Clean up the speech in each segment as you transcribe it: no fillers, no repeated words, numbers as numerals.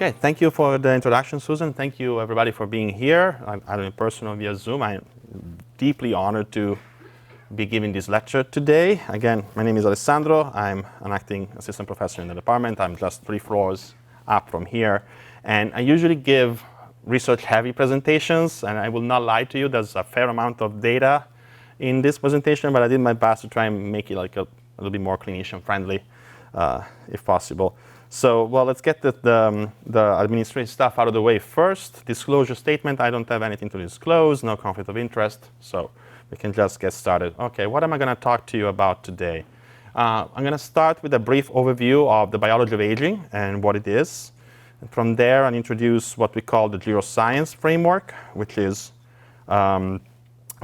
Okay, thank you for the introduction, Susan. Thank you, everybody, for being here, either in person or via Zoom. I'm deeply honored to be giving this lecture today. Again, my name is Alessandro. I'm an acting assistant professor in the department. I'm just 3 floors up from here. And I usually give research-heavy presentations, and I will not lie to you. There's a fair amount of data in this presentation, but I did my best to try and make it like a little bit more clinician-friendly, if possible. So, well, let's get the administrative stuff out of the way first. Disclosure statement, I don't have anything to disclose, no conflict of interest, so we can just get started. Okay, what am I going to talk to you about today? I'm going to start with a brief overview of the biology of aging and what it is. And from there, I'll introduce what we call the Geroscience framework, which is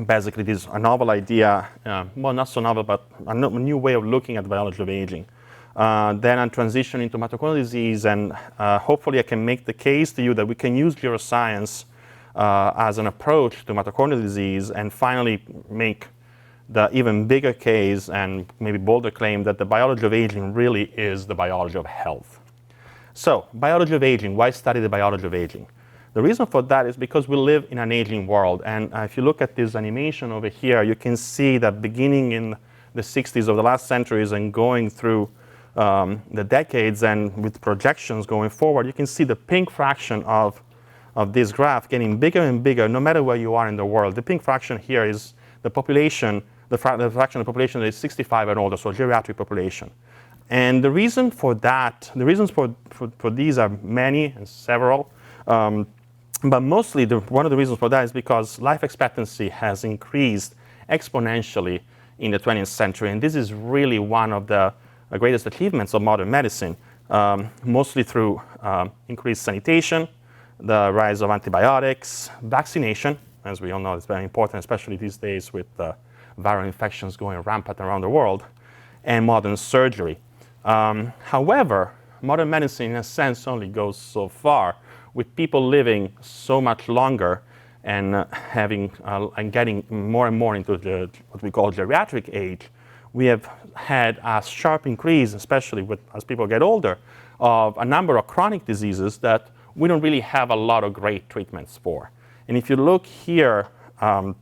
basically this a novel idea, well, not so novel, but a new way of looking at the biology of aging. Then I'll transition into mitochondrial disease, and hopefully I can make the case to you that we can use Geroscience as an approach to mitochondrial disease, and finally make the even bigger case and maybe bolder claim that the biology of aging really is the biology of health. So, biology of aging, why study the biology of aging? The reason for that is because we live in an aging world, and if you look at this animation over here, you can see that beginning in the 60s of the last centuries and going through the decades and with projections going forward, you can see the pink fraction of this graph getting bigger and bigger no matter where you are in the world. The pink fraction here is the population, the fraction of the population that is 65 and older, so geriatric population. And the reason for that, the reasons for these are many and several, but mostly one of the reasons for that is because life expectancy has increased exponentially in the 20th century, and this is really one of the greatest achievements of modern medicine, mostly through increased sanitation, the rise of antibiotics, vaccination, as we all know, is very important, especially these days with viral infections going rampant around the world, and modern surgery. However, modern medicine, in a sense, only goes so far, with people living so much longer and getting more and more into what we call geriatric age. We have had a sharp increase, especially as people get older, of a number of chronic diseases that we don't really have a lot of great treatments for. And if you look here at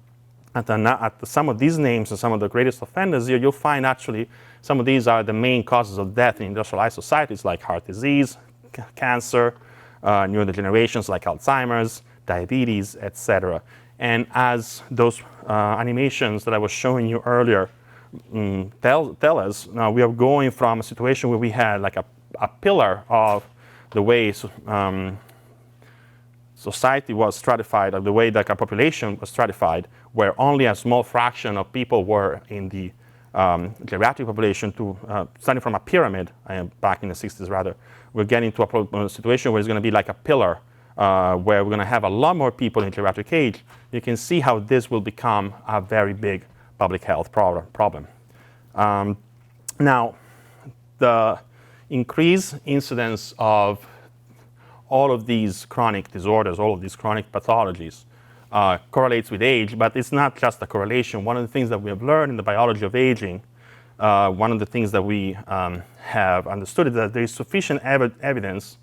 some of these names and some of the greatest offenders here, you'll find actually some of these are the main causes of death in industrialized societies, like heart disease, cancer, neurodegenerations like Alzheimer's, diabetes, etc. And as those animations that I was showing you earlier tell us, now we are going from a situation where we had like a pillar of the way society was stratified, of the way that our population was stratified, where only a small fraction of people were in the geriatric population, to starting from a pyramid back in the 60s rather. We're getting to a situation where it's going to be like a pillar, where we're going to have a lot more people in geriatric age. You can see how this will become a very big public health problem. Now, the increased incidence of all of these chronic disorders, all of these chronic pathologies, correlates with age, but it's not just a correlation. One of the things that we have learned in the biology of aging, one of the things that we have understood is that there is sufficient evidence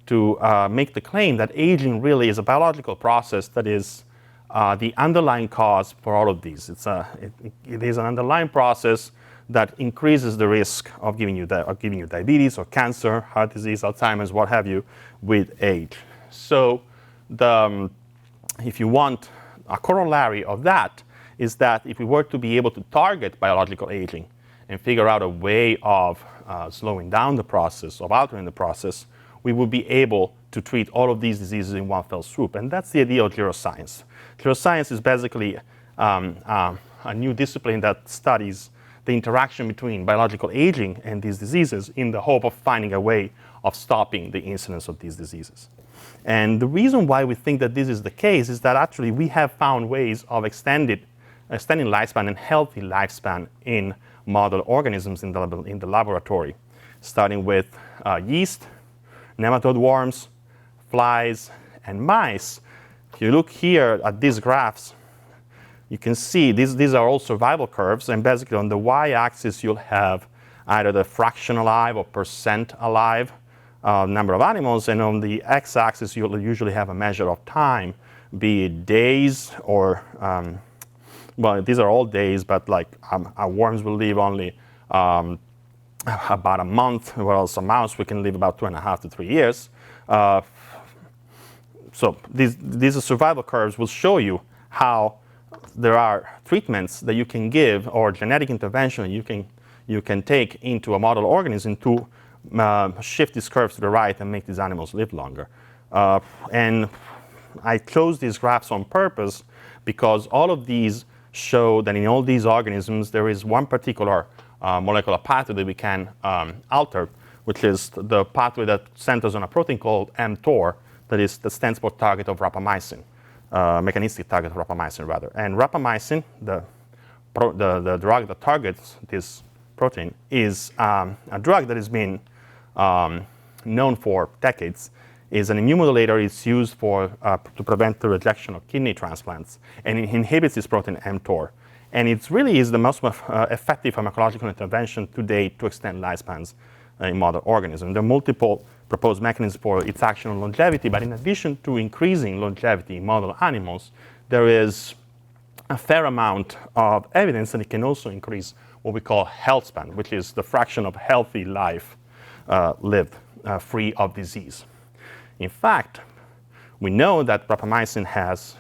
to make the claim that aging really is a biological process that is the underlying cause for all of these. It is an underlying process that increases the risk of giving you diabetes or cancer, heart disease, Alzheimer's, what have you, with age. So if you want a corollary of that is that if we were to be able to target biological aging and figure out a way of slowing down the process, of altering the process, we would be able to treat all of these diseases in one fell swoop. And that's the idea of Geroscience. Geroscience is basically a new discipline that studies the interaction between biological aging and these diseases in the hope of finding a way of stopping the incidence of these diseases. And the reason why we think that this is the case is that actually we have found ways of extending lifespan and healthy lifespan in model organisms in the laboratory, starting with yeast, nematode worms, flies, and mice. If you look here at these graphs, you can see these are all survival curves, and basically on the y-axis you'll have either the fraction alive or percent alive number of animals, and on the x-axis you'll usually have a measure of time, be it days or, well, these are all days, but like our worms will live only about a month, whereas a mouse we can live about 2.5 to 3 years. So these survival curves will show you how there are treatments that you can give or genetic intervention you can take into a model organism to shift these curves to the right and make these animals live longer. And I chose these graphs on purpose because all of these show that in all these organisms there is one particular molecular pathway that we can alter, which is the pathway that centers on a protein called mTOR that stands for target of rapamycin, mechanistic target of rapamycin rather. And rapamycin, the drug that targets this protein, is a drug that has been known for decades. Is an immunomodulator. It's used to prevent the rejection of kidney transplants, and it inhibits this protein mTOR. And it really is the most effective pharmacological intervention to date to extend lifespans in model organisms. There are multiple proposed mechanisms for its action on longevity, but in addition to increasing longevity in model animals, there is a fair amount of evidence that it can also increase what we call health span, which is the fraction of healthy life lived free of disease. In fact, we know that rapamycin has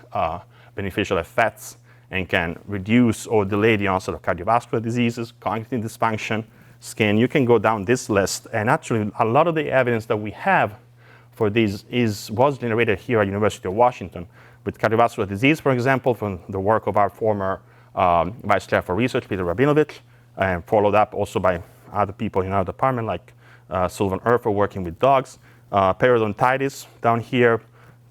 beneficial effects and can reduce or delay the onset of cardiovascular diseases, cognitive dysfunction, skin. You can go down this list, and actually a lot of the evidence that we have for this was generated here at University of Washington with cardiovascular disease, for example, from the work of our former Vice Chair for Research, Peter Rabinovich, and followed up also by other people in our department like Sylvan Erfer working with dogs. Periodontitis down here,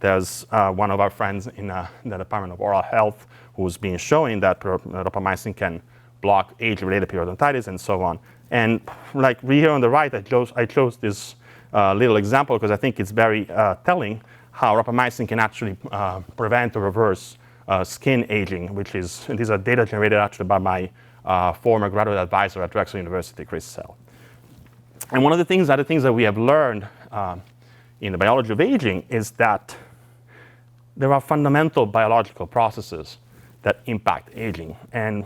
there's one of our friends in the Department of Oral Health who's been showing that rapamycin can block age-related periodontitis and so on. And like here on the right, I chose this little example because I think it's very telling how rapamycin can actually prevent or reverse skin aging, these are data generated actually by my former graduate advisor at Drexel University, Chris Sell. And one of the other things that we have learned in the biology of aging is that there are fundamental biological processes that impact aging. And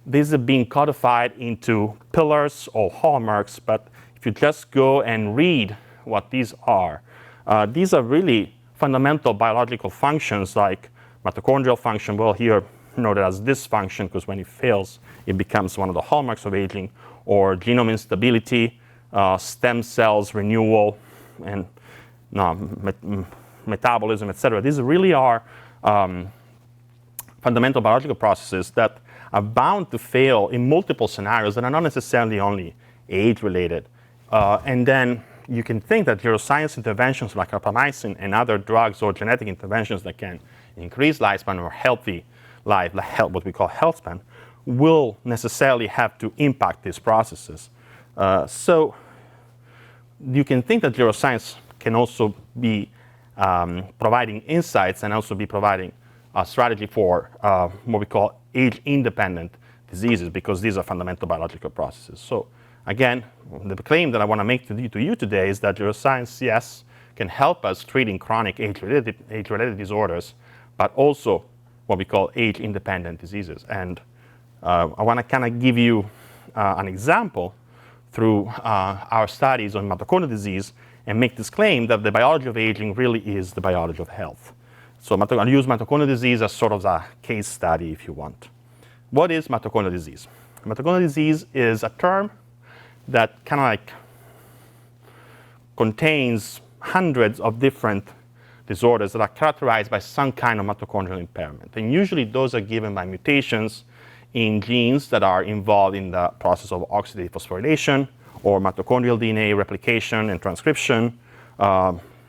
these are being codified into pillars or hallmarks, but if you just go and read what these are really fundamental biological functions like mitochondrial function, well here noted as dysfunction because when it fails, it becomes one of the hallmarks of aging, or genome instability, stem cells renewal, and metabolism, etc. These really are fundamental biological processes that are bound to fail in multiple scenarios that are not necessarily only age-related. And then you can think that geroscience interventions like rapamycin and other drugs or genetic interventions that can increase lifespan or healthy life, what we call health span, will necessarily have to impact these processes. So you can think that geroscience can also be providing insights and also be providing a strategy for what we call age-independent diseases, because these are fundamental biological processes. So again, the claim that I want to make to you today is that geroscience, yes, can help us treating chronic age-related disorders, but also what we call age-independent diseases. And I want to kind of give you an example through our studies on mitochondrial disease and make this claim that the biology of aging really is the biology of health. So I'll use mitochondrial disease as sort of a case study if you want. What is mitochondrial disease? Mitochondrial disease is a term that kind of like contains hundreds of different disorders that are characterized by some kind of mitochondrial impairment. And usually those are given by mutations in genes that are involved in the process of oxidative phosphorylation or mitochondrial DNA replication and transcription,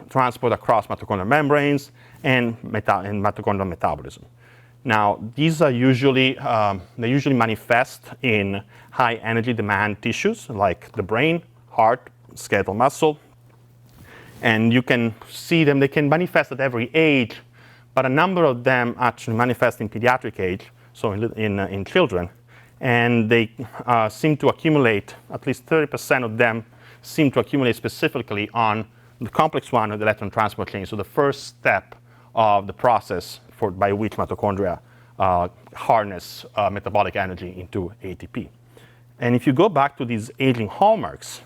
transport across mitochondrial membranes, and mitochondrial metabolism. Now, these are usually, they usually manifest in high energy demand tissues like the brain, heart, skeletal muscle. And you can see them, they can manifest at every age, but a number of them actually manifest in pediatric age, so in children. And they seem to accumulate, at least 30% of them seem to accumulate specifically on the complex one of the electron transport chain, so the first step of the process by which mitochondria harness metabolic energy into ATP. And if you go back to these aging hallmarks,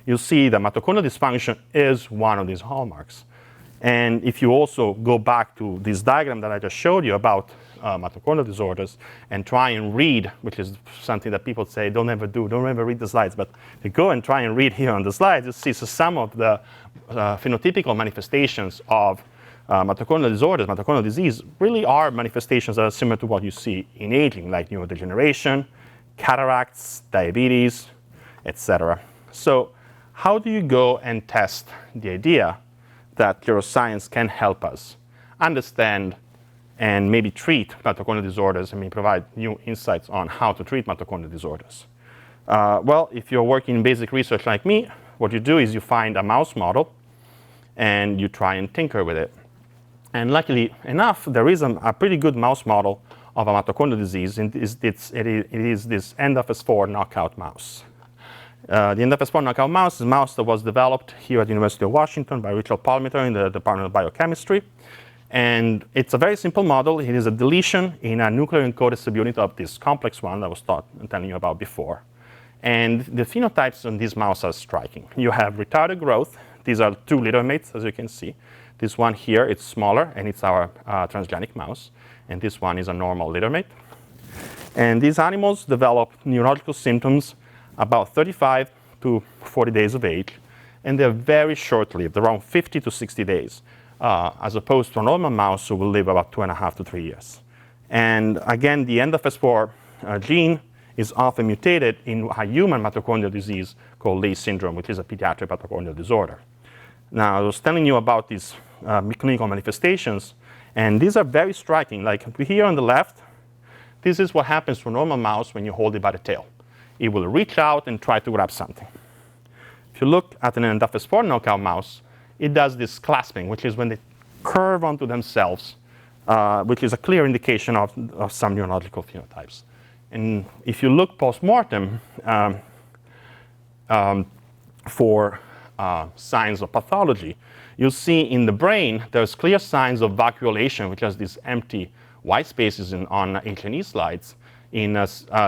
you'll see that mitochondrial dysfunction is one of these hallmarks. And if you also go back to this diagram that I just showed you about mitochondrial disorders and try and read, which is something that people say don't ever do, don't ever read the slides, but if you go and try and read here on the slides, you see some of the phenotypical manifestations of mitochondrial disorders, mitochondrial disease, really are manifestations that are similar to what you see in aging, like neurodegeneration, cataracts, diabetes, etc. So how do you go and test the idea that Geroscience can help us understand and maybe treat mitochondrial disorders and maybe provide new insights on how to treat mitochondrial disorders? Well, if you're working in basic research like me, what you do is you find a mouse model and you try and tinker with it. And luckily enough, there is a pretty good mouse model of a mitochondrial disease. It is this end-of-S4 knockout mouse. The end-of-S4 knockout mouse is a mouse that was developed here at the University of Washington by Richard Palmiter in the Department of Biochemistry. And it's a very simple model. It is a deletion in a nuclear encoded subunit of this complex one that I was telling you about before. And the phenotypes on this mouse are striking. You have retarded growth. These are two littermates, as you can see. This one here, it's smaller, and it's our transgenic mouse. And this one is a normal littermate. And these animals develop neurological symptoms about 35 to 40 days of age. And they're very short-lived, around 50 to 60 days, as opposed to a normal mouse who will live about 2.5 to 3 years. And again, the end-of-S4 gene is often mutated in a human mitochondrial disease called Leigh syndrome, which is a pediatric mitochondrial disorder. Now, I was telling you about these clinical manifestations, and these are very striking. Like here on the left, this is what happens to a normal mouse when you hold it by the tail. It will reach out and try to grab something. If you look at an end-of-S4 knockout mouse, it does this clasping, which is when they curve onto themselves, which is a clear indication of some neurological phenotypes. And if you look post-mortem for signs of pathology, you'll see in the brain there's clear signs of vacuolation, which is these empty white spaces on H&E slides in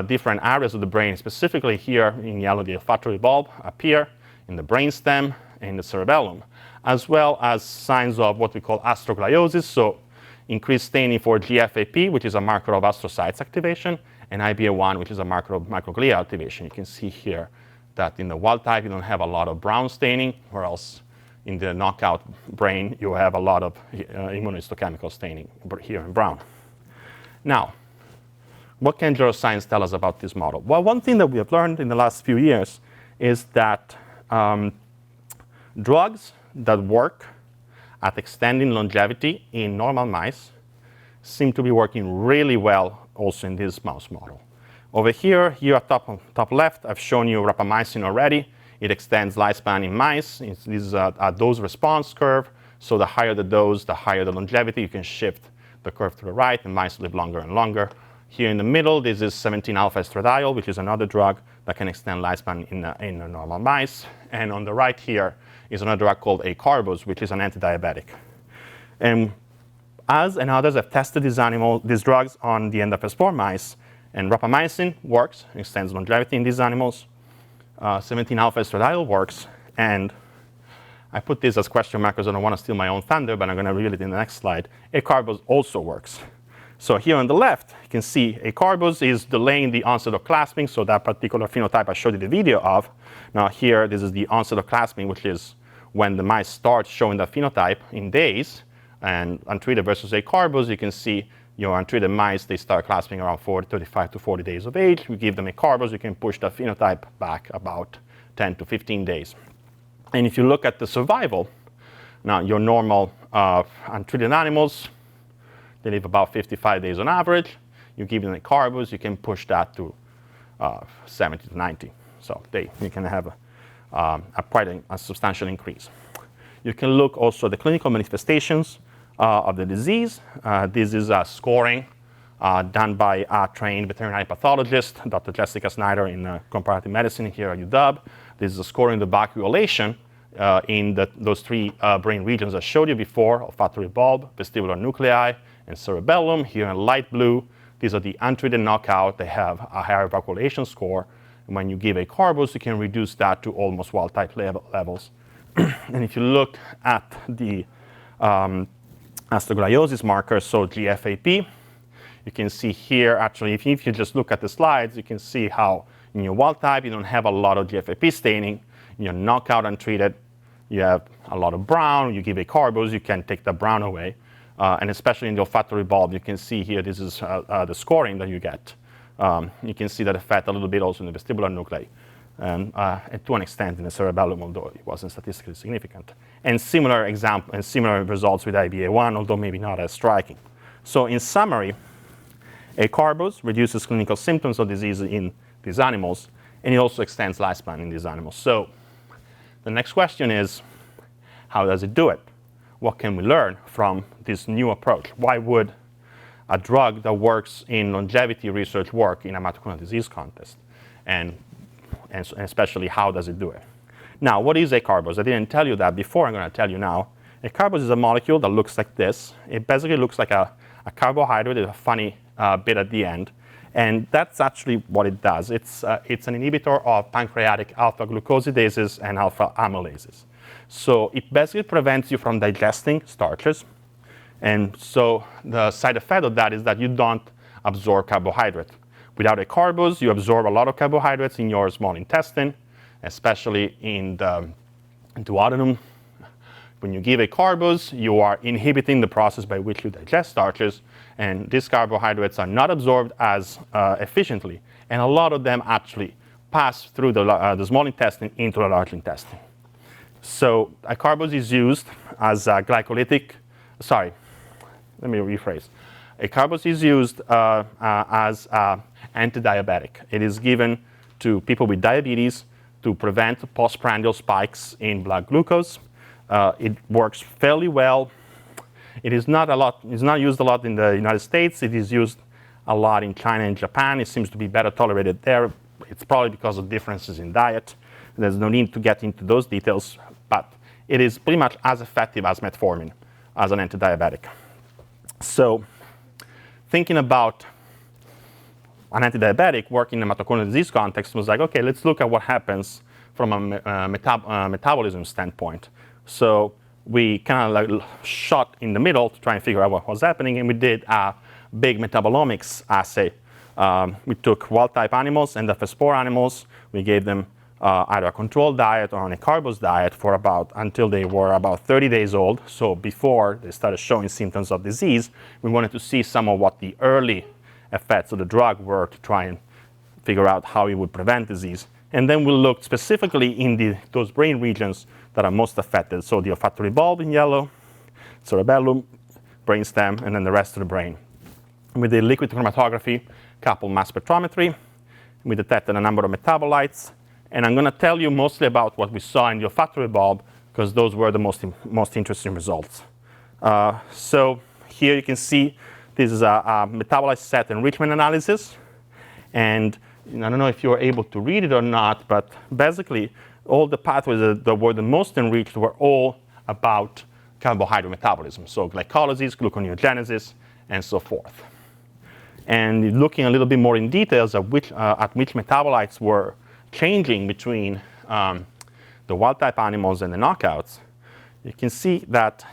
different areas of the brain, specifically here in yellow, the olfactory bulb up here, in the brainstem, in the cerebellum, as well as signs of what we call astrogliosis, so increased staining for GFAP, which is a marker of astrocytes activation, and IBA1, which is a marker of microglia activation. You can see here that in the wild type, you don't have a lot of brown staining, or else in the knockout brain, you have a lot of immunohistochemical staining here in brown. Now, what can Geroscience tell us about this model? Well, one thing that we have learned in the last few years is that drugs that work at extending longevity in normal mice seem to be working really well also in this mouse model. Over here at top left, I've shown you rapamycin already. It extends lifespan in mice. This is a dose response curve. So the higher the dose, the higher the longevity. You can shift the curve to the right, and mice live longer and longer. Here in the middle, this is 17-alpha estradiol, which is another drug that can extend lifespan in normal mice. And on the right here is another drug called Acarbose, which is an antidiabetic. And us and others have tested these drugs on the end-of-S4 mice, and rapamycin works, extends longevity in these animals. 17-alpha estradiol works, and I put this as question mark because I don't want to steal my own thunder, but I'm going to reveal it in the next slide. Acarbose also works. So here on the left, you can see Acarbose is delaying the onset of clasping, so that particular phenotype I showed you the video of. Now here, this is the onset of clasping, which is when the mice start showing that phenotype in days. And untreated versus Acarbose, you can see your untreated mice, they start clasping around 35 to 40 days of age. We give them Acarbose, you can push that phenotype back about 10 to 15 days. And if you look at the survival, now your normal untreated animals, they live about 55 days on average. You give them Acarbose, you can push that to 70 to 90. So you can have quite a substantial increase. You can look also at the clinical manifestations of the disease. This is scoring done by a trained veterinary pathologist, Dr. Jessica Snyder in comparative medicine here at UW, This is a scoring the accumulation in those three brain regions I showed you before: olfactory bulb, vestibular nuclei, and cerebellum. Here in light blue, these are the untreated knockout. They have a higher evacuation score. And when you give Acarbose, you can reduce that to almost wild-type levels. And if you look at the astrogliosis markers, so GFAP, you can see here, actually, if you just look at the slides, you can see how in your wild type, you don't have a lot of GFAP staining. In your knockout untreated, you have a lot of brown. You give Acarbose, you can take the brown away. And especially in the olfactory bulb, you can see here, this is the scoring that you get. You can see that effect a little bit also in the vestibular nuclei. And to an extent in the cerebellum, although it wasn't statistically significant. And similar results with IBA1, although maybe not as striking. So in summary, Acarbose reduces clinical symptoms of disease in these animals, and it also extends lifespan in these animals. So the next question is, how does it do it? What can we learn from this new approach? Why would a drug that works in longevity research work in a mitochondrial disease context? And especially, how does it do it? Now, what is Acarbose? I didn't tell you that before. I'm going to tell you now. Acarbose is a molecule that looks like this. It basically looks like a carbohydrate with a funny bit at the end. And that's actually what it does. It's an inhibitor of pancreatic alpha glucosidases and alpha amylases. So it basically prevents you from digesting starches. And so the side effect of that is that you don't absorb carbohydrate. Without Acarbose, you absorb a lot of carbohydrates in your small intestine, especially in the duodenum. When you give Acarbose, you are inhibiting the process by which you digest starches, and these carbohydrates are not absorbed as efficiently, and a lot of them actually pass through the small intestine into the large intestine. So Acarbose is used as a glycolytic, sorry, let me rephrase. Acarbose is used as antidiabetic. It is given to people with diabetes to prevent postprandial spikes in blood glucose. It works fairly well. It is not used a lot in the United States. It is used a lot in China and Japan. It seems to be better tolerated there. It's probably because of differences in diet. There's no need to get into those details, but it is pretty much as effective as metformin as an antidiabetic. So thinking about an antidiabetic working in a mitochondrial disease context was like, okay, let's look at what happens from a metabolism standpoint. So we kind of like shot in the middle to try and figure out what was happening, and we did a big metabolomics assay. We took wild-type animals and the spore animals. We gave them either a controlled diet or an Acarbose diet for until they were about 30 days old. So before they started showing symptoms of disease, we wanted to see some of what the early effects of the drug were to try and figure out how it would prevent disease. And then we looked specifically in those brain regions that are most affected. So the olfactory bulb in yellow, cerebellum, brainstem, and then the rest of the brain. We did liquid chromatography, coupled mass spectrometry. We detected a number of metabolites. And I'm going to tell you mostly about what we saw in the olfactory bulb, because those were the most interesting results. So here you can see this is a metabolite set enrichment analysis. And I don't know if you're able to read it or not, but basically all the pathways that were the most enriched were all about carbohydrate metabolism. So glycolysis, gluconeogenesis, and so forth. And looking a little bit more in details at which metabolites were changing between the wild-type animals and the knockouts, you can see that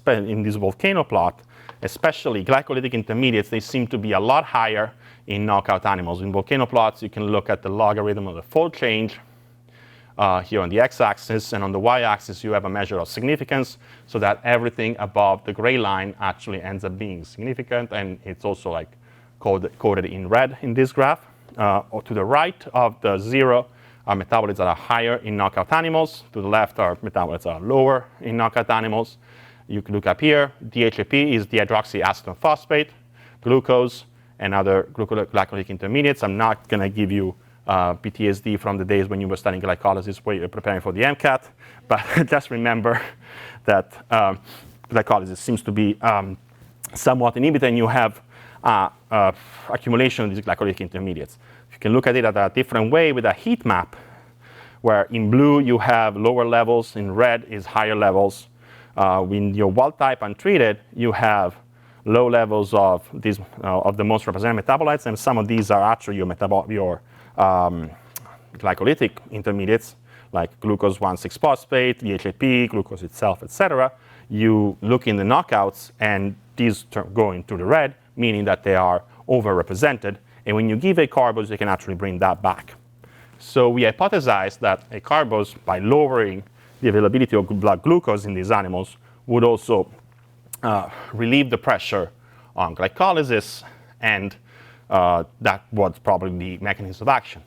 in this volcano plot, especially glycolytic intermediates, they seem to be a lot higher in knockout animals. In volcano plots, you can look at the logarithm of the fold change here on the x-axis, and on the y-axis, you have a measure of significance, so that everything above the gray line actually ends up being significant, and it's also like coded in red in this graph. Or to the right of the zero are metabolites that are higher in knockout animals. To the left are metabolites that are lower in knockout animals. You can look up here. DHAP is dihydroxyacetone phosphate, glucose, and other glycolytic intermediates. I'm not going to give you PTSD from the days when you were studying glycolysis where you're preparing for the MCAT, but just remember that glycolysis seems to be somewhat inhibited, and you have accumulation of these glycolytic intermediates. You can look at it at a different way with a heat map. where in blue you have lower levels, in red is higher levels. When you're wild type untreated, you have low levels of these of the most representative metabolites, and some of these are actually your glycolytic intermediates, like glucose 1,6-phosphate, VHAP, glucose itself, etc. You look in the knockouts, and these go into the red, meaning that they are overrepresented. And when you give Acarbose, you can actually bring that back. So we hypothesized that Acarbose, by lowering the availability of blood glucose in these animals, would also relieve the pressure on glycolysis, and that was probably the mechanism of action.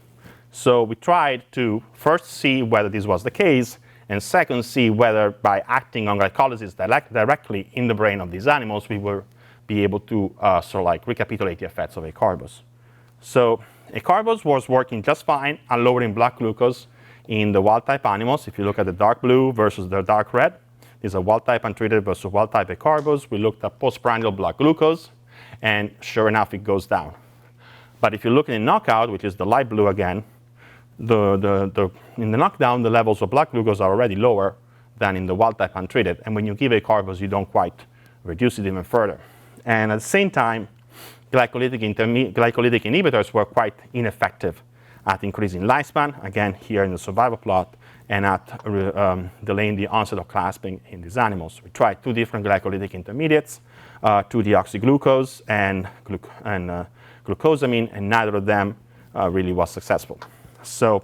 So we tried to first see whether this was the case, and second, see whether by acting on glycolysis directly in the brain of these animals, we will be able to sort of like recapitulate the effects of Acarbose. So Acarbose was working just fine at lowering blood glucose in the wild-type animals. If you look at the dark blue versus the dark red, these are wild-type untreated versus wild-type Acarbose. We looked at postprandial blood glucose, and sure enough, it goes down. But if you look in the knockout, which is the light blue again, in the knockdown, the levels of blood glucose are already lower than in the wild-type untreated. And when you give Acarbose, you don't quite reduce it even further. And at the same time, glycolytic inhibitors were quite ineffective at increasing lifespan, again here in the survival plot, and at delaying the onset of clasping in these animals. We tried two different glycolytic intermediates, 2-deoxyglucose and glucosamine, and neither of them really was successful. So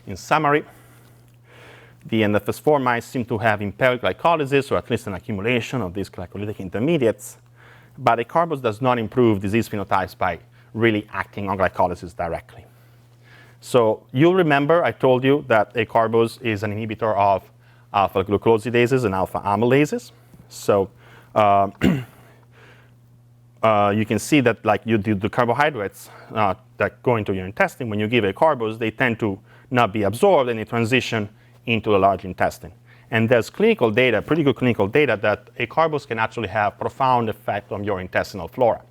in summary, the NFS4 mice seem to have impaired glycolysis, or at least an accumulation of these glycolytic intermediates, but Acarbose does not improve disease phenotypes by really acting on glycolysis directly. So you'll remember I told you that Acarbose is an inhibitor of alpha-glucosidases and alpha-amylases. So you can see that like you do the carbohydrates that go into your intestine, when you give Acarbose, they tend to not be absorbed, and they transition into the large intestine. And there's clinical data, pretty good clinical data, that Acarbose can actually have profound effect on your intestinal flora.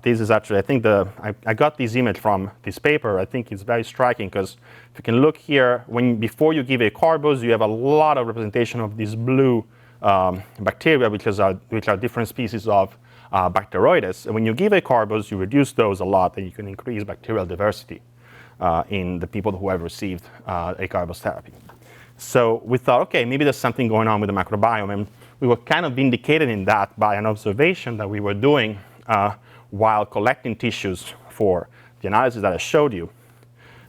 This is actually, I think I got this image from this paper. I think it's very striking because if you can look here, before you give Acarbose, you have a lot of representation of these blue bacteria, which are different species of Bacteroides. And when you give Acarbose, you reduce those a lot, and you can increase bacterial diversity in the people who have received Acarbose therapy. So we thought, okay, maybe there's something going on with the microbiome, and we were kind of vindicated in that by an observation that we were doing while collecting tissues for the analysis that I showed you.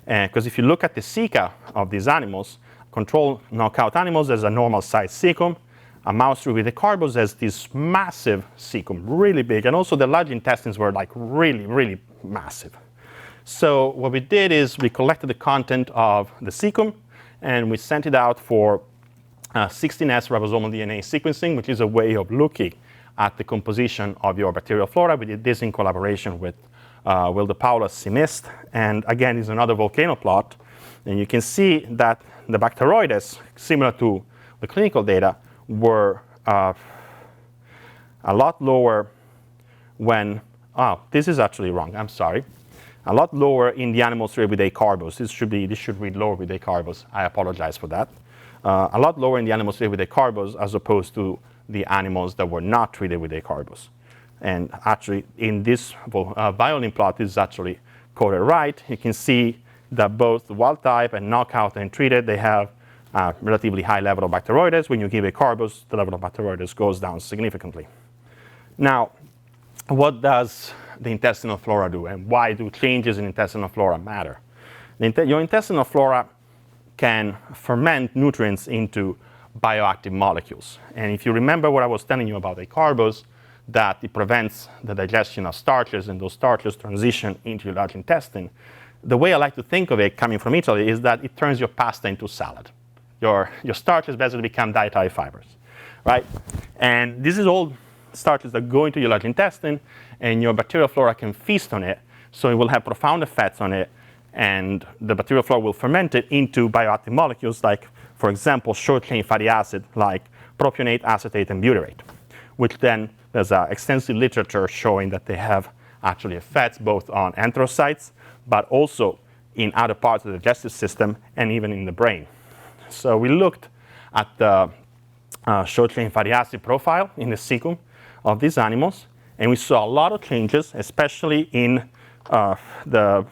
Because if you look at the ceca of these animals, control knockout animals has a normal size cecum. A mouse treated with Acarbose has this massive cecum, really big, and also the large intestines were like really, really massive. So what we did is we collected the content of the cecum, and we sent it out for 16S ribosomal DNA sequencing, which is a way of looking at the composition of your bacterial flora. We did this in collaboration with Will DePaula Simist. And again, this is another volcano plot. And you can see that the Bacteroides, similar to the clinical data, were a lot lower when, this is actually wrong, I'm sorry. A lot lower in the animals treated with Acarbose. This should read lower with Acarbose. I apologize for that. A lot lower in the animals treated with Acarbose as opposed to the animals that were not treated with Acarbose. And actually, in this violin plot, this is actually coded right. You can see that both wild type and knockout and treated, they have a relatively high level of Bacteroides. When you give Acarbose, the level of Bacteroides goes down significantly. Now, what does the intestinal flora do, and why do changes in intestinal flora matter? Your intestinal flora can ferment nutrients into bioactive molecules. And if you remember what I was telling you about Acarbose, that it prevents the digestion of starches, and those starches transition into your large intestine, the way I like to think of it, coming from Italy, is that it turns your pasta into salad. Your starches basically become dietary fibers, right? And this is all starches that go into your large intestine, and your bacterial flora can feast on it, so it will have profound effects on it, and the bacterial flora will ferment it into bioactive molecules like, for example, short-chain fatty acid like propionate, acetate, and butyrate, which then there's extensive literature showing that they have actually effects both on enterocytes, but also in other parts of the digestive system and even in the brain. So we looked at the short-chain fatty acid profile in the cecum of these animals, and we saw a lot of changes, especially in the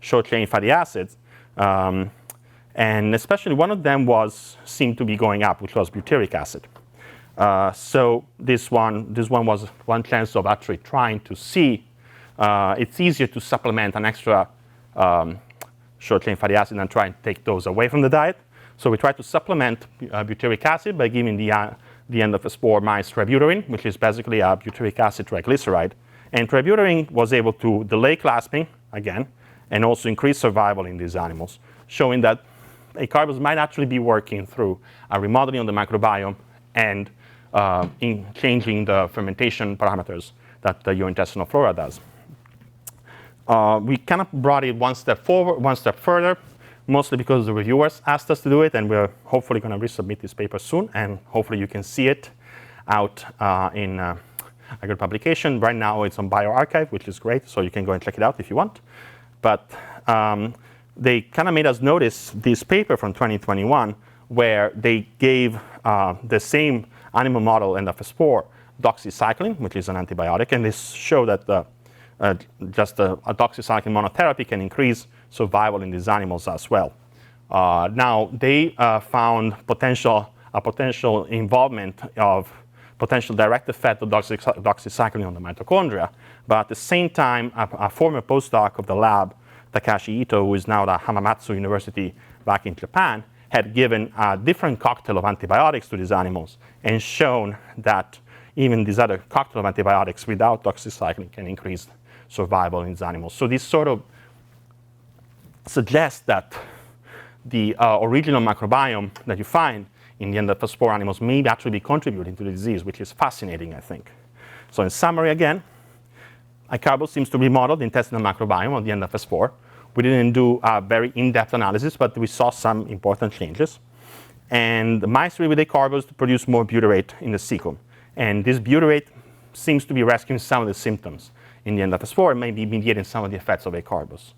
short-chain fatty acids. And especially one of them seemed to be going up, which was butyric acid. So this one was one chance of actually trying to see. It's easier to supplement an extra short-chain fatty acid than try and take those away from the diet. So we tried to supplement butyric acid by giving the end of the spore mice tributylin, which is basically a butyric acid triglyceride. And tributylin was able to delay clasping, again, and also increase survival in these animals, showing that Acarbose might actually be working through a remodeling of the microbiome and in changing the fermentation parameters that your intestinal flora does. We kind of brought it one step further, mostly because the reviewers asked us to do it, and we're hopefully going to resubmit this paper soon, and hopefully you can see it out in a good publication. Right now it's on bioRxiv, which is great, so you can go and check it out if you want. But they kind of made us notice this paper from 2021 where they gave the same animal model end of a spore doxycycline, which is an antibiotic, and they show that just a doxycycline monotherapy can increase survival in these animals as well. Now, they found a potential involvement of potential direct effect of doxycycline on the mitochondria, but at the same time, a former postdoc of the lab, Takashi Ito, who is now at Hamamatsu University back in Japan, had given a different cocktail of antibiotics to these animals and shown that even these other cocktail of antibiotics without doxycycline can increase survival in these animals. So this sort of suggests that the original microbiome that you find in the endospore animals may actually be contributing to the disease, which is fascinating, I think. So in summary, again, Acarbose seems to remodel the intestinal microbiome of the endospore. We didn't do a very in-depth analysis, but we saw some important changes. And the mice treated with Acarbose to produce more butyrate in the cecum. And this butyrate seems to be rescuing some of the symptoms in the endospore and maybe mediating some of the effects of Acarbose.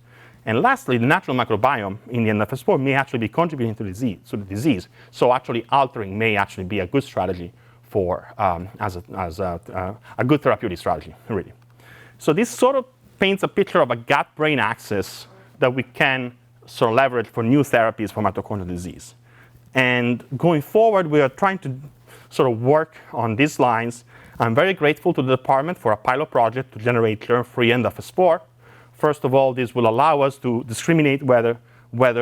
And lastly, the natural microbiome in the endospore may actually be contributing to the disease. So actually altering may actually be a good strategy for, as a good therapeutic strategy, really. So this sort of paints a picture of a gut-brain axis that we can sort of leverage for new therapies for mitochondrial disease. And going forward, we are trying to sort of work on these lines. I'm very grateful to the department for a pilot project to generate germ-free end of a spore. First of all, this will allow us to discriminate whether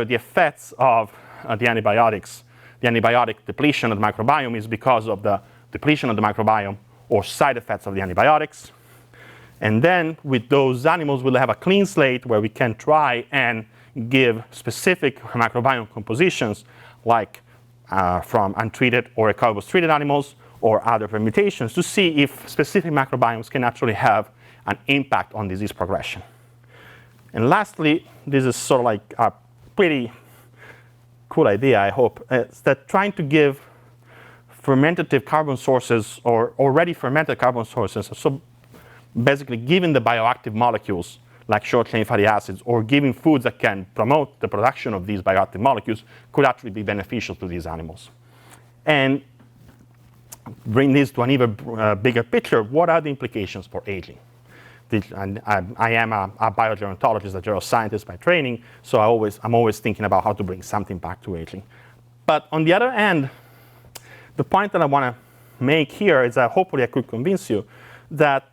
the effects of the antibiotic depletion of the microbiome is because of the depletion of the microbiome or side effects of the antibiotics. And then with those animals, we'll have a clean slate where we can try and give specific microbiome compositions like from untreated or Acarbose-treated animals or other permutations to see if specific microbiomes can actually have an impact on disease progression. And lastly, this is sort of like a pretty cool idea, I hope. It's that trying to give fermentative carbon sources or already fermented carbon sources, so basically giving the bioactive molecules like short-chain fatty acids or giving foods that can promote the production of these bioactive molecules could actually be beneficial to these animals. And bring this to an even bigger picture, what are the implications for aging? And I am a biogerontologist, a geroscientist by training, so I'm always thinking about how to bring something back to aging. But on the other hand, the point that I want to make here is that hopefully I could convince you that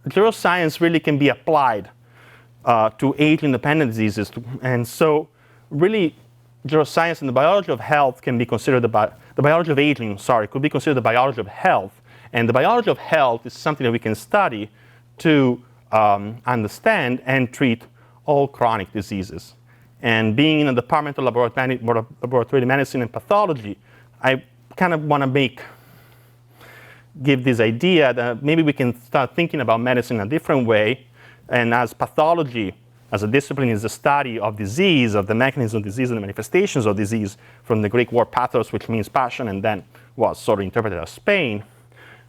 geroscience really can be applied to age-independent diseases. And so really, geroscience and the biology of health can be considered the biology of aging, could be considered the biology of health. And the biology of health is something that we can study to understand and treat all chronic diseases. And being in the Department of Laboratory Medicine and Pathology, I kind of want to give this idea that maybe we can start thinking about medicine in a different way. And as pathology, as a discipline, is the study of disease, of the mechanism of disease and the manifestations of disease from the Greek word pathos, which means passion, and then was sort of interpreted as pain,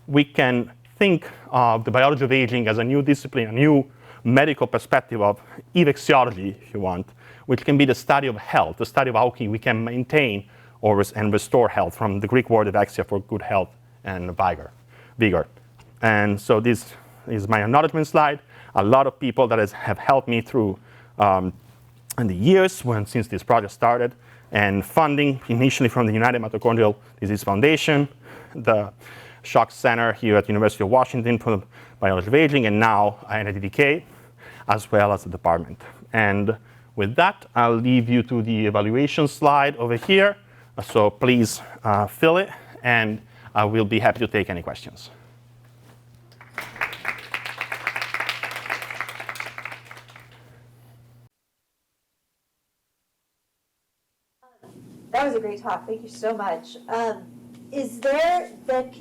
we can think of the biology of aging as a new discipline, a new medical perspective of evexiology, if you want, which can be the study of health, the study of how we can maintain and restore health, from the Greek word evexia for good health and vigor. And so this is my acknowledgement slide. A lot of people that have helped me through in the years since this project started, and funding initially from the United Mitochondrial Disease Foundation, the Shock Center here at the University of Washington for Biology of Aging, and now NIDDK, as well as the department. And with that, I'll leave you to the evaluation slide over here. So please fill it, and I will be happy to take any questions. That was a great talk. Thank you so much. Can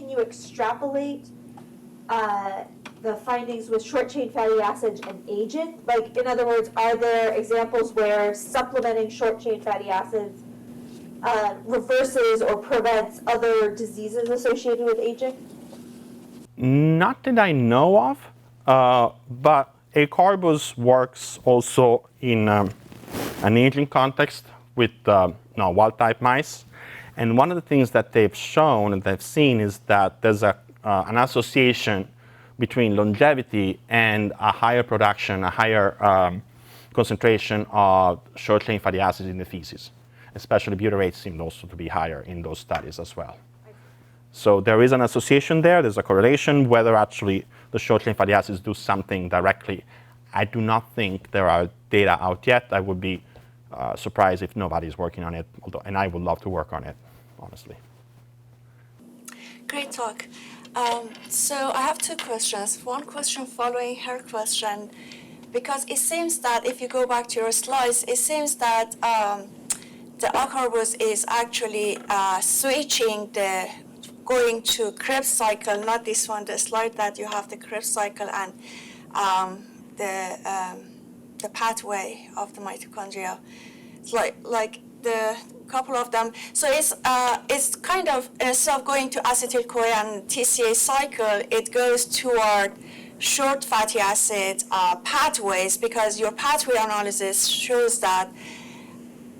you extrapolate the findings with short-chain fatty acids and aging? Like, in other words, are there examples where supplementing short-chain fatty acids reverses or prevents other diseases associated with aging? Not that I know of, but Acarbose works also in an aging context with wild-type mice. And one of the things that they've shown and they've seen is that there's an association between longevity and a higher production, a higher concentration of short-chain fatty acids in the feces. Especially butyrate seemed also to be higher in those studies as well. So there is an association there. There's a correlation. Whether actually the short-chain fatty acids do something directly, I do not think there are data out yet. I would be surprised if nobody's working on it, and I would love to work on it, honestly. Great talk. So I have two questions. One question following her question, because it seems that if you go back to your slides, it seems that the Acarbose is actually switching going to Krebs cycle, not this one, the slide that you have the Krebs cycle and the pathway of the mitochondria. It's like the couple of them. So it's kind of, instead of going to acetyl-CoA and TCA cycle, it goes toward short fatty acid pathways, because your pathway analysis shows that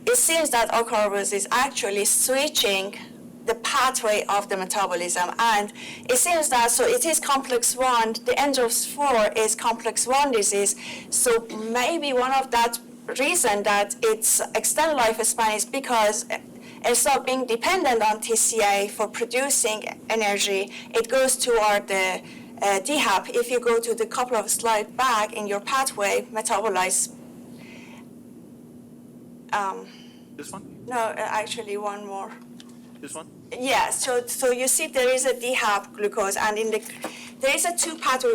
it seems that Acarbose is actually switching the pathway of the metabolism. And it seems that, so it is complex 1, the Endros 4 is complex 1 disease. So maybe one of that reason that its extended lifespan is because instead of being dependent on TCA for producing energy, it goes toward the DHAP. If you go to the couple of slides back in your pathway, metabolize. This one? No, actually one more. This one? Yes, so you see there is a DHAP glucose, and there is a two pathway.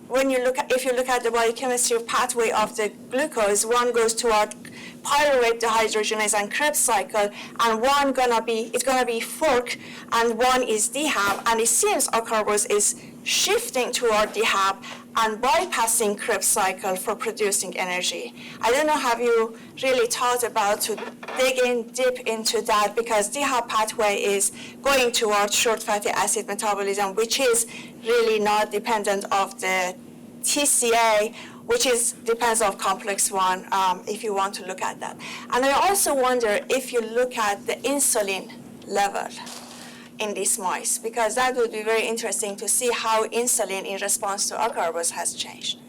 When you look at, if you look at the biochemistry pathway of the glucose, one goes toward pyruvate dehydrogenase and Krebs cycle, and it's gonna be fork, and one is DHAP, and it seems Acarbose is shifting toward DHAP and bypassing Krebs cycle for producing energy. I don't know, have you really thought about to dig in deep into that, because DHAP pathway is going towards short fatty acid metabolism, which is really not dependent of the TCA, which depends on complex 1, if you want to look at that. And I also wonder if you look at the insulin level in these mice, because that would be very interesting to see how insulin in response to Acarbose has changed.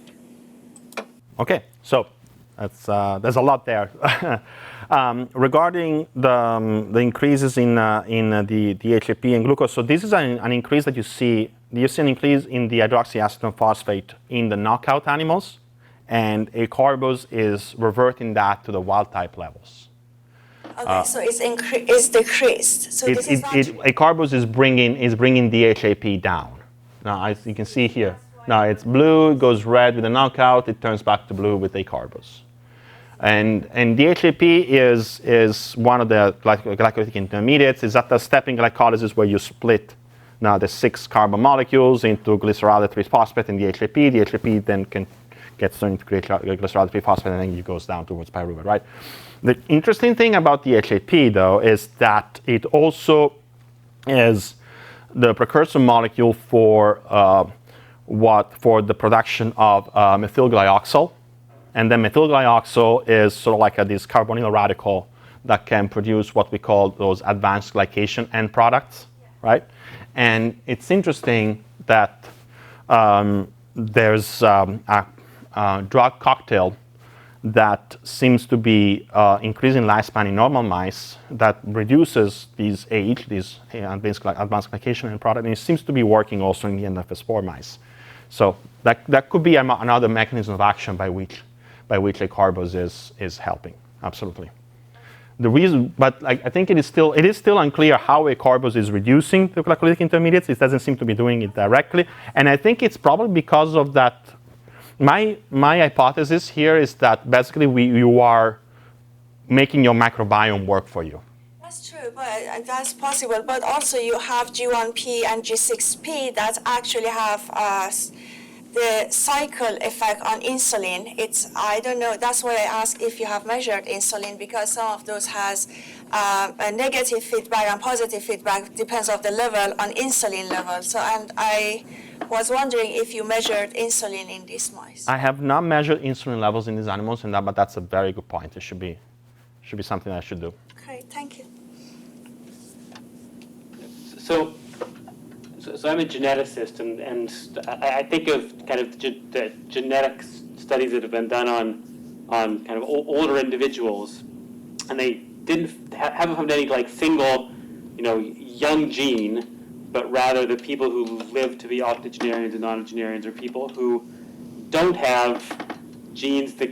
Okay, so there's a lot there. Regarding the increases in the DHAP and glucose, so this is an increase that you see an increase in the hydroxyacetone phosphate in the knockout animals, and Acarbose is reverting that to the wild type levels. Okay, so it's decreased. So Acarbose is bringing DHAP down. Now, as you can see here, now it's blue, it goes red with the knockout, it turns back to blue with Acarbose. And DHAP is one of the glycolytic intermediates. It's at the step in glycolysis where you split now the 6 carbon molecules into glycerol 3-phosphate and DHAP. DHAP then gets turned into glycerol 3-phosphate, and then it goes down towards pyruvate, right? The interesting thing about DHAP, though, is that it also is the precursor molecule for the production of methylglyoxal, And then methylglyoxal is sort of like this carbonyl radical that can produce what we call those advanced glycation end products, right? And it's interesting that there's a drug cocktail that seems to be increasing lifespan in normal mice that reduces these advanced glycation end product, and it seems to be working also in the NF4 mice. So that could be another mechanism of action by which Acarbose is helping. Absolutely. The reason, but I think it is still unclear how Acarbose is reducing the glycolytic intermediates. It doesn't seem to be doing it directly, and I think it's probably because of that. My hypothesis here is that basically you are making your microbiome work for you. That's true, but that's possible. But also you have G1P and G6P that actually have the cycle effect on insulin. I don't know, that's why I asked if you have measured insulin, because some of those has a negative feedback and positive feedback, depends on the level, on insulin level. So, and I was wondering if you measured insulin in these mice. I have not measured insulin levels in these animals, but that's a very good point. It should be something I should do. Okay, thank you. So I'm a geneticist, and I think of kind of the genetic studies that have been done on kind of older individuals, and they haven't found any like single, young gene, but rather the people who live to be octogenarians and nonagenarians are people who don't have genes that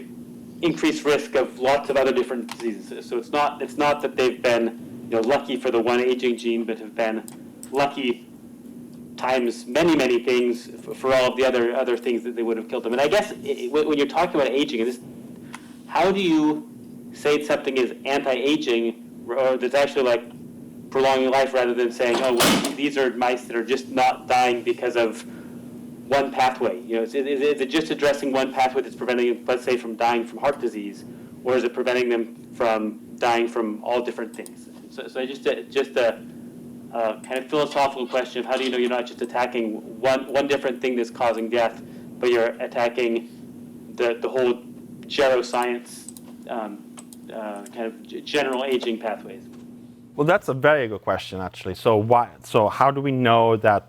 increase risk of lots of other different diseases. So it's not that they've been lucky for the one aging gene, but have been lucky times many things for all of the other things that they would have killed them. And I guess when you're talking about aging, how do you say something is anti-aging or that's actually like prolonging life, rather than saying, oh, well, these are mice that are just not dying because of one pathway? Is it just addressing one pathway that's preventing them, let's say, from dying from heart disease, or is it preventing them from dying from all different things? So just a kind of philosophical question of how do you know you're not just attacking one different thing that's causing death, but you're attacking the whole geroscience kind of general aging pathways? Well, that's a very good question, actually. So how do we know that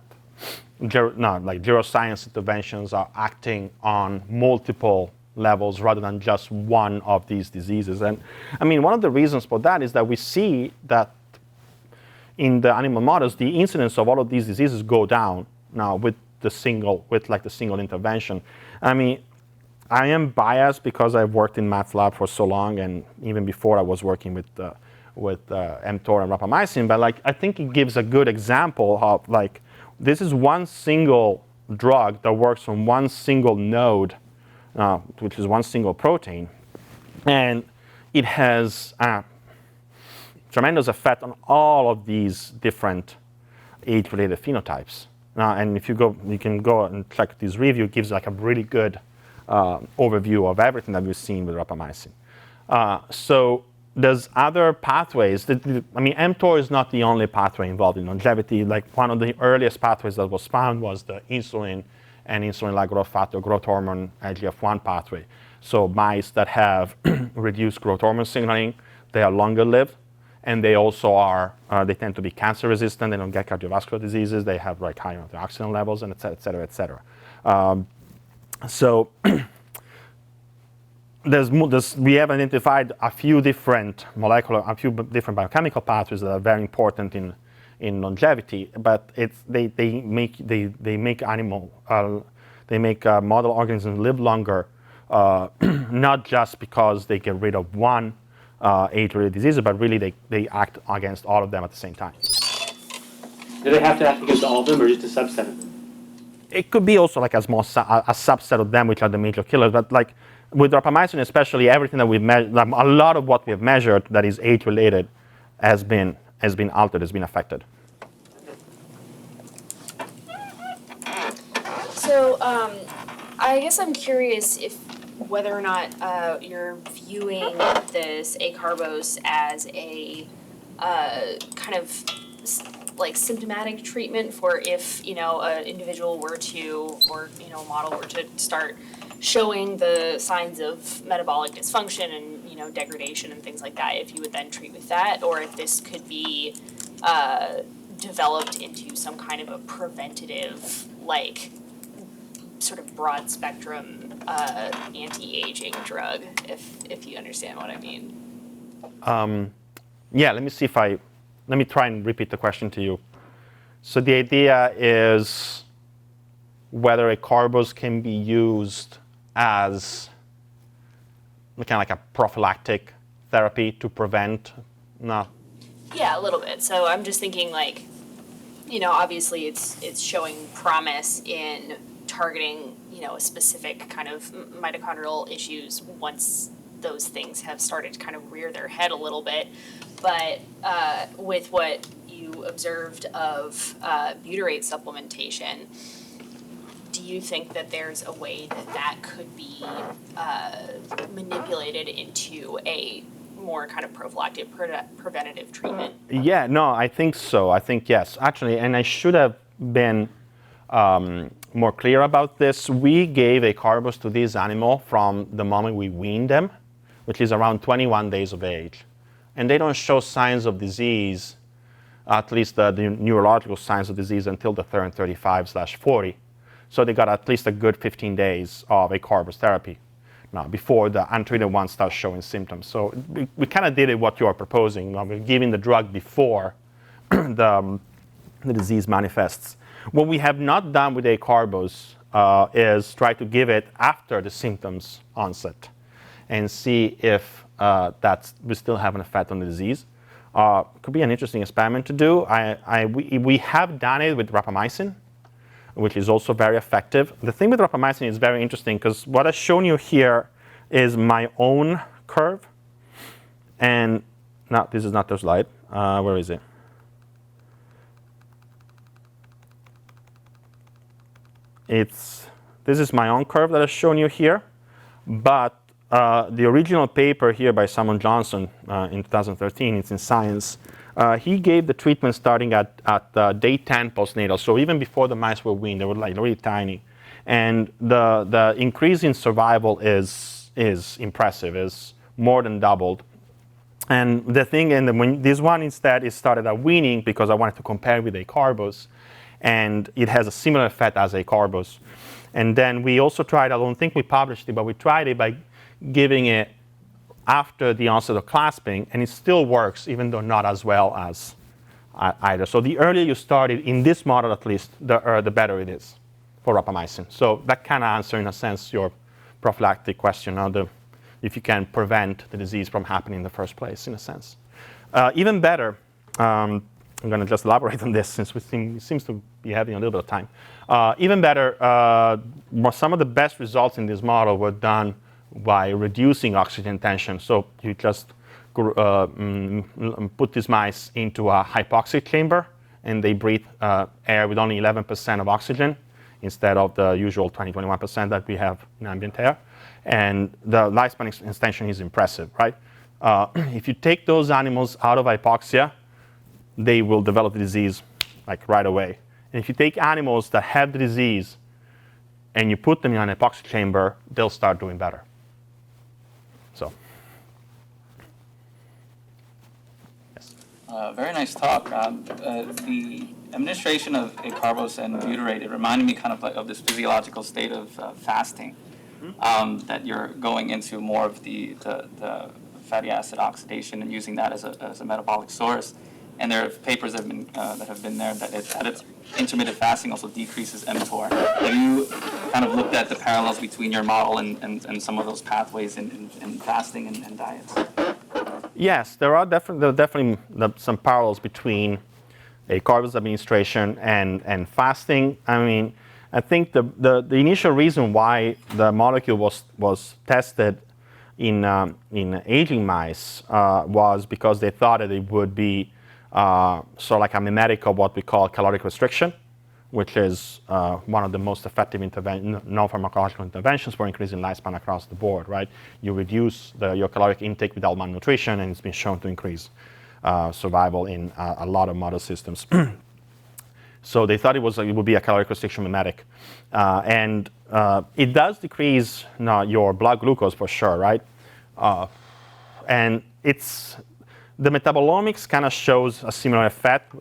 geroscience interventions are acting on multiple levels rather than just one of these diseases? And I mean, one of the reasons for that is that we see that in the animal models, the incidence of all of these diseases go down now with the single intervention. I mean, I am biased because I've worked in math lab for so long, and even before I was working with mTOR and Rapamycin, but I think it gives a good example of this is one single drug that works on one single node, which is one single protein, and it has a tremendous effect on all of these different age-related phenotypes. And if you can go and check this review. It gives a really good overview of everything that we've seen with Rapamycin. So there's other pathways. mTOR is not the only pathway involved in longevity. One of the earliest pathways that was found was the insulin and insulin-like growth factor, growth hormone, IGF-1 pathway. So mice that have reduced growth hormone signaling, they are longer lived, and they also they tend to be cancer resistant. They don't get cardiovascular diseases. They have high antioxidant levels, and et cetera, et cetera. So we have identified a few different biochemical pathways that are very important in longevity, but they make model organisms live longer, not just because they get rid of one age-related disease, but really they act against all of them at the same time. Do they have to act against all of them, or just a subset of them? It could be also a subset of them, which are the major killers. But with Rapamycin especially, everything that we've measured, a lot of what we have measured that is age-related has been altered, has been affected. So I guess I'm curious whether or not you're viewing this Acarbose as a kind of symptomatic treatment for if an individual were to, or a model were to start showing the signs of metabolic dysfunction and, you know, degradation and things like that, if you would then treat with that, or if this could be developed into some kind of a preventative, like, sort of broad spectrum anti-aging drug, if you understand what I mean. Yeah, let me try and repeat the question to you. So the idea is whether Acarbose can be used as kind of like a prophylactic therapy to prevent, no? Yeah, a little bit. So I'm just thinking, like, you know, obviously it's showing promise in targeting, you know, a specific kind of mitochondrial issues once those things have started to kind of rear their head a little bit. But with what you observed of butyrate supplementation, do you think that there's a way that could be manipulated into a more kind of prophylactic, preventative treatment? Yeah, no, I think so. I think yes, actually, and I should have been more clear about this. We gave Acarbose to this animal from the moment we weaned them, which is around 21 days of age. And they don't show signs of disease, at least the neurological signs of disease, until the turn 35/40. So they got at least a good 15 days of Acarbose therapy now before the untreated ones start showing symptoms. So we kind of did it what you are proposing. We're giving the drug before the disease manifests. What we have not done with Acarbose is try to give it after the symptoms onset and see if we still have an effect on the disease. Could be an interesting experiment to do. We have done it with Rapamycin, which is also very effective. The thing with Rapamycin is very interesting because what I've shown you here is my own curve. And no, this is not the slide. Where is it? This is my own curve that I've shown you here. But the original paper here by Simon Johnson in 2013, it's in Science. He gave the treatment starting at day 10 postnatal. So even before the mice were weaned, they were like really tiny. And the increase in survival is impressive, is more than doubled. And the thing, when this one instead is started at weaning because I wanted to compare with Acarbose, and it has a similar effect as Acarbose. And then we also tried, I don't think we published it, but we tried it by giving it after the onset of clasping, and it still works, even though not as well as either. So the earlier you started, in this model at least, the better it is for Rapamycin. So that kind of answers, in a sense, your prophylactic question, if you can prevent the disease from happening in the first place, in a sense. Even better, I'm going to just elaborate on this since we seems to be having a little bit of time. Even better, some of the best results in this model were done by reducing oxygen tension. So you just put these mice into a hypoxic chamber, and they breathe air with only 11% of oxygen instead of the usual 20-21% that we have in ambient air. And the lifespan extension is impressive, right? If you take those animals out of hypoxia, they will develop the disease like right away. And if you take animals that have the disease and you put them in an hypoxic chamber, they'll start doing better. So, yes. Very nice talk. The administration of Acarbose and butyrate, it reminded me kind of like of this physiological state of fasting, that you're going into more of the fatty acid oxidation and using that as a metabolic source. And there are papers that have been there that intermittent fasting also decreases mTOR. Have you kind of looked at the parallels between your model and some of those pathways in fasting and diets? Yes, there are definitely some parallels between Acarbose administration and fasting. I mean, I think the initial reason why the molecule was tested in aging mice was because they thought that it would be sort of like a mimetic of what we call caloric restriction, which is one of the most effective non-pharmacological interventions for increasing lifespan across the board, right? You reduce your caloric intake without malnutrition, and it's been shown to increase survival in a lot of model systems. So they thought it would be a caloric restriction mimetic. And it does decrease your blood glucose for sure, right? And the metabolomics kind of shows a similar effect.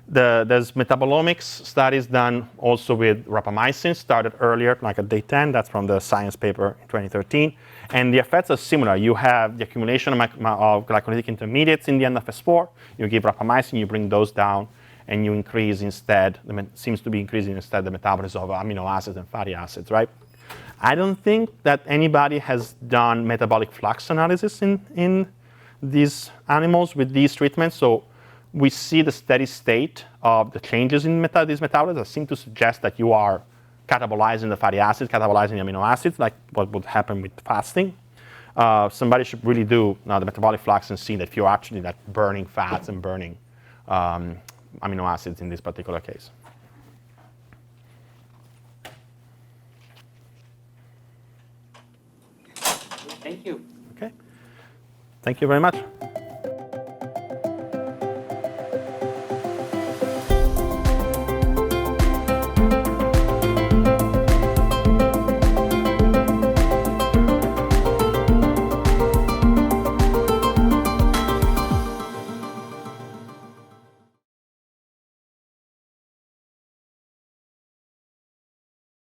There's metabolomics studies done also with rapamycin, started earlier, like at day 10. That's from the Science paper in 2013. And the effects are similar. You have the accumulation of glycolytic intermediates in the end of S4. You give rapamycin, you bring those down, and you increase instead, seems to be increasing instead the metabolism of amino acids and fatty acids, right? I don't think that anybody has done metabolic flux analysis in these animals with these treatments. So we see the steady state of the changes in these metabolites that seem to suggest that you are catabolizing the fatty acids, catabolizing the amino acids, like what would happen with fasting. Somebody should really do the metabolic flux and see that you're actually burning fats and burning amino acids in this particular case. Thank you. Okay. Thank you very much.